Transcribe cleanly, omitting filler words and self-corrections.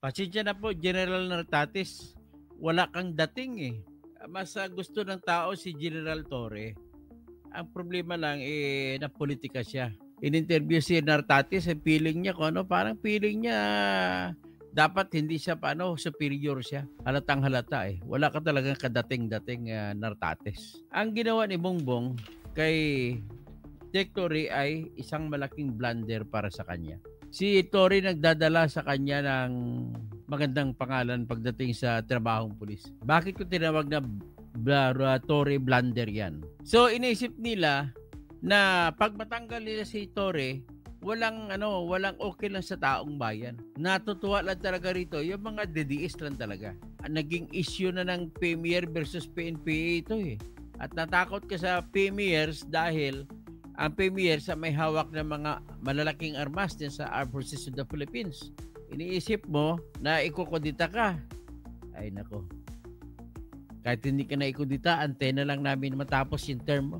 Pasensya na po, General Nartates. Wala kang dating eh. Mas gusto ng tao si General Torre. Ang problema lang na politika siya. In-interview si Nartates, feeling niya parang feeling niya dapat hindi siya superior siya. Halatang halata eh. Wala ka talagang kadating-dating Nartates. Ang ginawa ni Bongbong kay Tek Torre ay isang malaking blunder para sa kanya. Si Torre nagdadala sa kanya ng magandang pangalan pagdating sa trabahong pulis. Bakit ko tinawag na Torre blunder yan? So iniisip nila na pag matanggal nila si Torre, walang okay lang sa taong bayan. Natutuwa lang talaga rito yung mga DDS lang talaga. Naging issue na ng Premier versus PNPA ito eh. At natakot ka sa Premiers dahil ang Premier sa may hawak ng mga malalaking armas din sa Armed Forces of the Philippines. Iniisip mo na ikukudita ka. Ay nako. Kahit hindi ka na ikudita, antena lang namin matapos yung term mo.